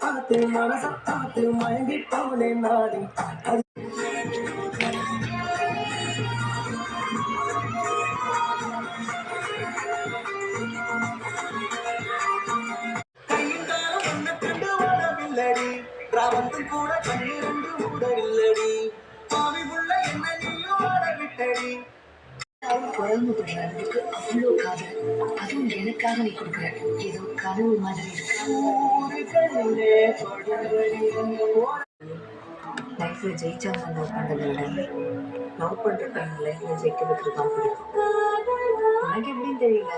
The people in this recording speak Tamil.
பார்த்து மனச பார்த்து மயங்கி போனேன் நாடி ராவந்தும் கூட கண்ணிரண்டு மூடவில்லடி பாவி உள்ள என்ன நீயும் ஆடவிட்டடி குழம்பு தொழிலாளருக்கு அவ்வளோ காதல் அதுவும் எனக்காக நீ கொடுக்குற ஏதோ கனவு மாதிரி லைஃப்ல ஜெயிச்சாங்க பண்றதை விட லவ் பண்ற பையன் லைஃப்ல ஜெயிக்க வைக்கிறதுதான் பிடிக்கும். உனக்கு எப்படின்னு தெரியல.